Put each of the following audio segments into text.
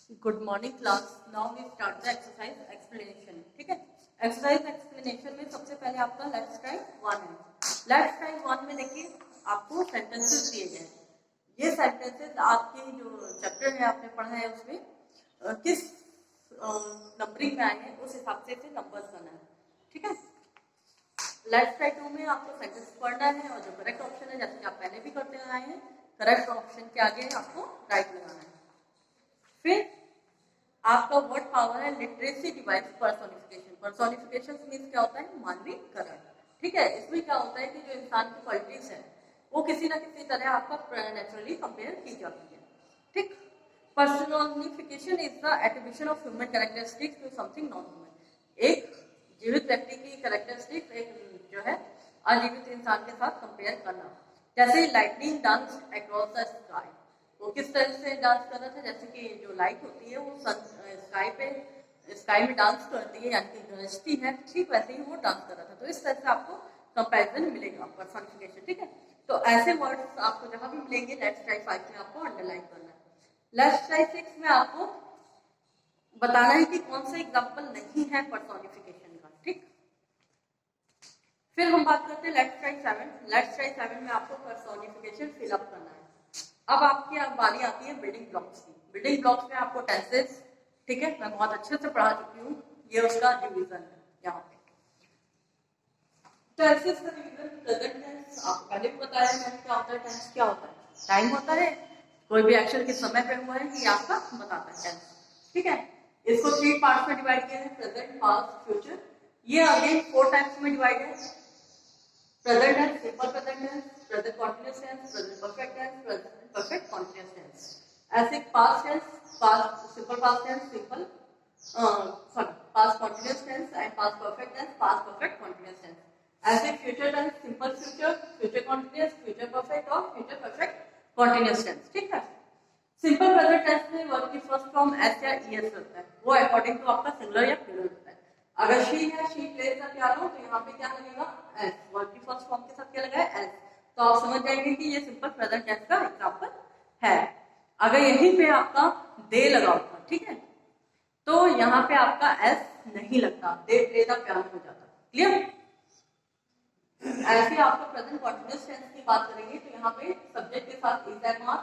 Good morning class. Now we start the exercise explanation. ठीक है, exercise explanation में सबसे पहले आपका लेट्स ट्राई वन है। लेट्स ट्राई वन में देखिए आपको सेंटेंसेस दिए गए हैं। ये सेंटेंसेस आपके जो चैप्टर है आपने पढ़ा है उसमें किस नंबरिंग में आए हैं उस हिसाब से इसे नंबर्स करना है। ठीक है, लेट्स ट्राई टू में आपको सेंटेंस पढ़ना है और जो करेक्ट ऑप्शन है जैसे कि आप पहले भी करते आए हैं करेक्ट ऑप्शन के आगे आपको राइट लगाना है। फिर आपका वर्ड पावर है literacy device personification. Personification means क्या होता है? मानवीकरण। ठीक है, इसमें क्या होता है कि जो इंसान की क्वालिटीज है वो किसी ना किसी तरह आपका नेचुरली कंपेयर की जाती है। ठीक, personification is the attribution of human characteristics to something non human. एक जीवित व्यक्ति की कैरेक्टरिस्टिक्स एक जो है अजीवित इंसान के साथ कंपेयर करना। जैसे lightning dance across the sky, वो किस तरह से डांस कर रहा था? जैसे कि जो लाइट होती है वो स्काई में डांस करती है यानी कि गरजती है, ठीक वैसे ही वो डांस कर रहा था। तो इस तरह से आपको कंपैरिजन मिलेगा पर्सोनिफिकेशन। ठीक है, तो ऐसे वर्ड्स आपको जहां भी मिलेंगे लेट्स ट्राई 5 में आपको अंडरलाइन करना है। लेट्स ट्राई 6 में आपको बताना है कि कौन सा एग्जाम्पल नहीं है पर्सोनिफिकेशन का। ठीक, फिर हम बात करते हैं लेट्स ट्राई 7। लेट्स ट्राई 7 में आपको पर्सोनिफिकेशन फिलअप करना है। अब आपकी बारी आती है बिल्डिंग ब्लॉक्स की। बिल्डिंग ब्लॉक्स में आपको टेंसेस, ठीक है, मैं बहुत अच्छे से पढ़ा चुकी हूँ, ये उसका डिवीजन है। यहाँ पे टेंसेस का डिवीजन प्रेजेंट टेंस आपको पहले भी बताया मैंने क्या होता है। टेंस क्या होता है? टाइम होता है, कोई भी एक्शन किस समय पे हुआ है ये आपका बताता है टेंस। ठीक है, इसको 3 पार्ट्स में डिवाइड किया है, प्रेजेंट पास्ट फ्यूचर। ये अगेन 4 टाइप्स में डिवाइड है, present tense, simple present tense, present continuous tense, present perfect tense, present perfect continuous tense. ऐसे past tense, past simple past tense, simple past continuous tense and past perfect tense, past perfect continuous tense. ऐसे future tense, simple future, future continuous, future perfect और future perfect continuous tense. ठीक है, simple present tense में verb की first form S या ES होता है, वो अकॉर्डिंग टू आपका सिंगुलर या प्लूरल होता है। अगर शी है, शी प्लेज का क्या लो, तो यहाँ पे क्या लगेगा? एस। वर्ब की फर्स्ट फॉर्म के साथ क्या लगा है? एस। तो आप समझ जाएंगे कि ये सिंपल प्रेजेंट टेंस का एग्जांपल है। अगर यहीं पे आपका दे लगा होता, ठीक है, तो यहाँ पे आपका एस नहीं लगता, दे प्ले द पियानो हो जाता। क्लियर? ऐसे आपको प्रेजेंट कंटीन्यूअस टेंस की बात करेंगे तो यहाँ पे सब्जेक्ट के साथ इज एंड आर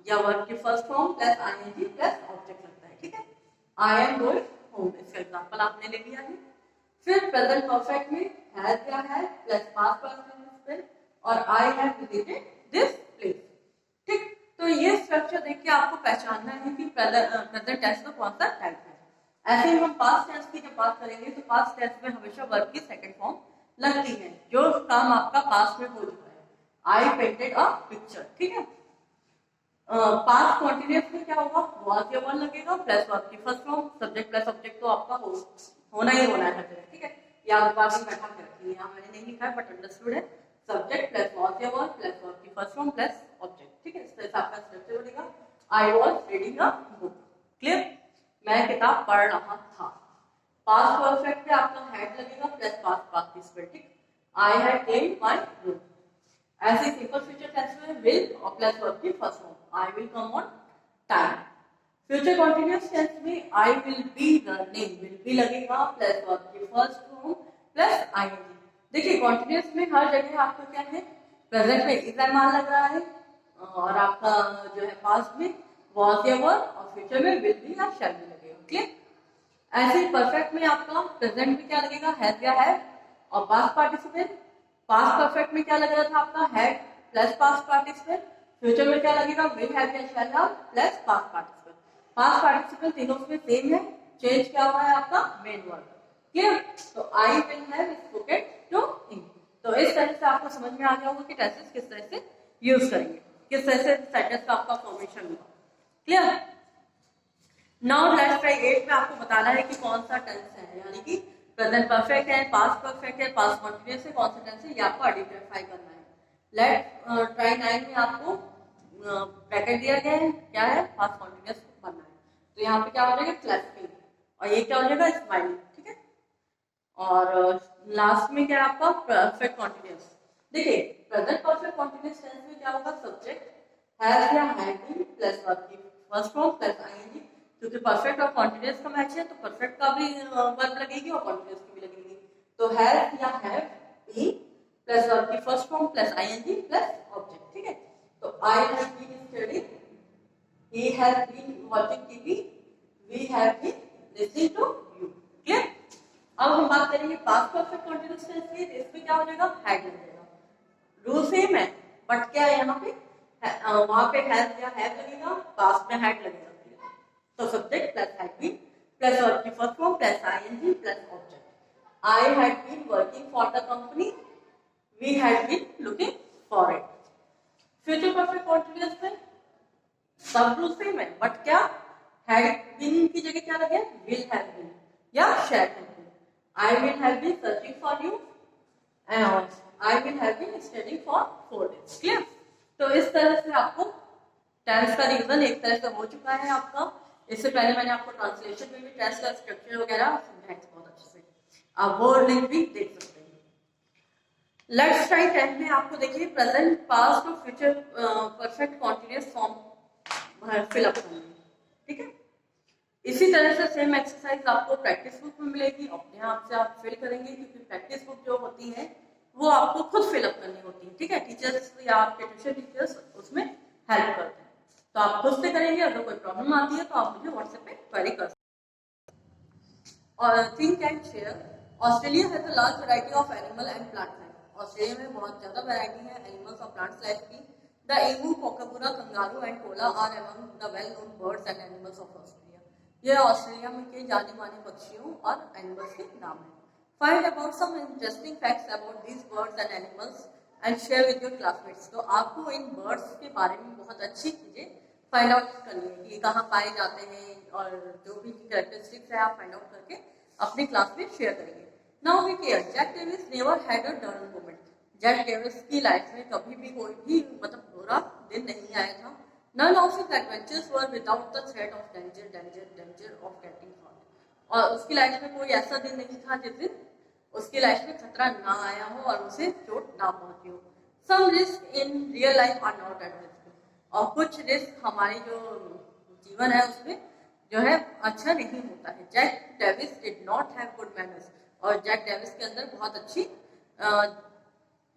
या वर्ब की first form plus ING plus object लगता है। ठीक है, आई एम गोइंग होम, इसका एग्जांपल आपने ले लिया है। फिर प्रेजेंट परफेक्ट में हैज क्या है प्लस पास्ट पार्टिसिपल और I have visited this place. ठीक, तो ये स्ट्रक्चर देख के आपको पहचानना है कि प्रेजेंट टेंस का कौन सा टाइप है। ऐसे ही हम पास्ट टेंस की जब बात करेंगे तो पास्ट टेंस में हमेशा वर्ब की सेकंड फॉर्म लगती है, जो काम आपका पास्ट में हो चुका है। आई पेंटेड अ पिक्चर। ठीक है, पास्ट कंटीन्यूअस में क्या होगा? वाज या वन लगेगा प्लस वर्ब की first form, subject plus object तो आपका होना ही होना है। ठीक है, या बात भी बैठा के रखिए, यहाँ मैंने नहीं लिखा है बट अंडरस्टूड है। सब्जेक्ट प्लस वाज या वन प्लस वर्ब की फर्स्ट फॉर्म प्लस ऑब्जेक्ट। ठीक है, इस तरह से आपका स्ट्रक्चर बनेगा। I was reading a book. Clear? मैं किताब पढ़ रहा था। पास्ट परफेक्ट पे आपका हैड लगेगा प्लस पास्ट पार्टिसिपल। ठीक, I had cleaned my room. ऐसे सिंपल फ्यूचर टेंस में विल और प्लस वर्ब की first form, I will come on time. Future continuous tense में I will be running, will be लगेगा plus verb की first form plus ING. देखिए continuous में हर जगह आपको क्या है? प्रेजेंट में इज एंड आर लग रहा है और आपका जो है पास्ट में वाज या वर और फ्यूचर में विल बी या शैल बी लगेगा। क्लियर? ऐसे परफेक्ट में आपका प्रेजेंट में क्या लगेगा? हैज या हैव और पास्ट पार्टिसिपल। पास्ट परफेक्ट में क्या लग रहा था आपका? Had plus past participle. Future में क्या लगेगा? विल हैव या shall have plus past participle. Past participle तीनों में सेम है, चेंज क्या हुआ है आपका? Main verb. क्लियर? तो I will have spoken to him. तो इस तरह से आपको समझ में आ गया होगा कि टेंसेस किस तरह से यूज करेंगे, किस तरह से सेंटेंस का आपका फॉर्मेशन होगा। क्लियर? नाउ लेट्स ट्राई 8 में आपको बताना है कि कौन सा टेंस है, यानी कि प्रेजेंट परफेक्ट है, पास्ट परफेक्ट है, पास्ट कंटीन्यूअस है, कौन सा टेंस है ये आपको आइडेंटिफाई करना है। लेट्स ट्राई 9 में आपको ब्रैकेट दिया गया है, क्या है? पास्ट कंटीन्यूअस बनना है। तो यहाँ पे क्या हो जाएगा? क्लैपिंग और ये क्या हो जाएगा? स्माइलिंग। ठीक है, और लास्ट में क्या है आपका? Perfect continuous. देखिए प्रेजेंट परफेक्ट कंटीन्यूअस टेंस में क्या होगा? सब्जेक्ट हैज या हैड बीन प्लस वर्ब की फर्स्ट फॉर्म प्लस आईएनजी क्योंकि परफेक्ट और कॉन्टिन्यूअस का मैच है तो परफेक्ट का भी वर्ब लगेगी और कॉन्टिन्यूअस की भी लगेगी। तो हैव या हैव बीन प्लस वर्ब की first form plus ING plus object, ठीक है। तो I have been studying, he has been watching TV, we have been listening to you, clear। अब हम बात करेंगे पास्ट परफेक्ट कंटीन्यूअस टेंस की, इसमें क्या हो जाएगा, हैड हो जाएगा। रूल सेम है बट क्या है यहाँ पे, वहां पे हैज या हैव लगेगा, पास्ट में हैड लगेगा। तो subject plus had been plus verb की first form plus ING plus object. I had been working for the company, we had been looking for it. Future perfect continuous में सब rule same है but क्या, had been की जगह क्या लगे, will have been या shall have been. I will have been searching for you and I will have been studying for 4 days, clear. तो इस तरह से आपको टेंस का रीजन एक तरह से हो चुका है आपका। इससे पहले मैंने आपको ट्रांसलेशन में भी टेंस का स्ट्रक्चर वगैरह समझाया बहुत अच्छे से, आप वो लिंक भी देख सकते हैं। लेट्स ट्राई 10 में आपको देखिए प्रेजेंट पास्ट और future perfect continuous form fill up करनी है, ठीक है। इसी तरह से सेम एक्सरसाइज आपको प्रैक्टिस बुक में मिलेगी, अपने आप से आप फिल करेंगे क्योंकि प्रैक्टिस बुक जो होती है वो आपको खुद फिल अप करनी होती है, ठीक है। टीचर्स या आपके ट्यूशन टीचर्स उसमें हेल्प करते हैं, तो आप खुद से करेंगे। अगर कोई प्रॉब्लम आती है तो आप मुझे व्हाट्सएप पे क्वेरी कर सकते हैं। और think and share, Australia has a large variety of animal and plant life. Australia में बहुत ज्यादा वैरायटी है एनिमल्स और प्लांट्स लाइफ की। The emu, kookaburra, kangaroo and koala are among the well known birds and animals of Australia. ये Australia में के जाने माने पक्षियों और एनिमल्स के नाम है। Find about some interesting facts about these birds and animals and share with your classmates. तो आपको इन बर्ड्स के बारे में बहुत अच्छी चीजें फाइंड आउट करनी है कि कहाँ पाए जाते हैं और जो भी कैरेक्टरिस्टिक्स है आप फाइंड आउट करके अपनी क्लास में शेयर करेंगे। Now we care, Jack Davis never had a dull moment. Jack Davis की लाइफ में कभी भी कोई भी मतलब बुरा दिन नहीं आया था। None of his adventures were without the threat of danger danger danger of getting hurt. और उसकी लाइफ में कोई ऐसा दिन नहीं था जिस दिन उसकी लाइफ में खतरा ना आया हो और उसे चोट ना पहुंची हो। Some risk in real life are not adventure. और कुछ रिस्क हमारे जो जीवन है उसमें जो है अच्छा नहीं होता है। Jack Davis did not have good manners. और जैक डेविस के अंदर बहुत अच्छी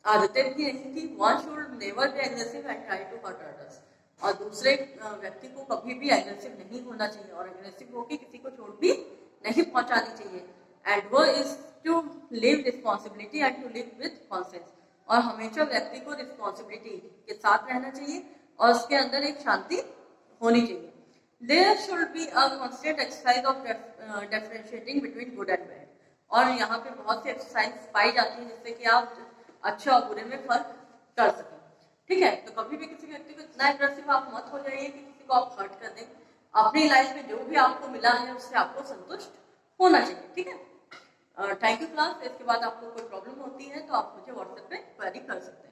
आदतें भी नहीं थी। One should never be aggressive and try to hurt others. और दूसरे व्यक्ति को कभी भी एग्रेसिव नहीं होना चाहिए और एग्रेसिव होकर किसी को चोट भी नहीं पहुंचानी चाहिए। एंड वो is to live responsibility and to live with conscious. और हमेशा व्यक्ति को रिस्पॉन्सिबिलिटी के साथ रहना चाहिए और उसके अंदर एक शांति होनी चाहिए। There should be a constant exercise of differentiating between good and bad. और यहाँ पे बहुत सी एक्सरसाइज पाई जाती है जिससे कि आप अच्छे और बुरे में फर्क कर सकें, ठीक है। तो कभी भी किसी व्यक्ति को इतना एग्रेसिव आप मत हो जाइए कि किसी को आप हर्ट कर दें। अपनी लाइफ में जो भी आपको मिला है उससे आपको संतुष्ट होना चाहिए, ठीक है। Thank you class. इसके बाद आपको कोई प्रॉब्लम होती है तो आप मुझे व्हाट्सएप पे क्वेरी कर सकते हैं।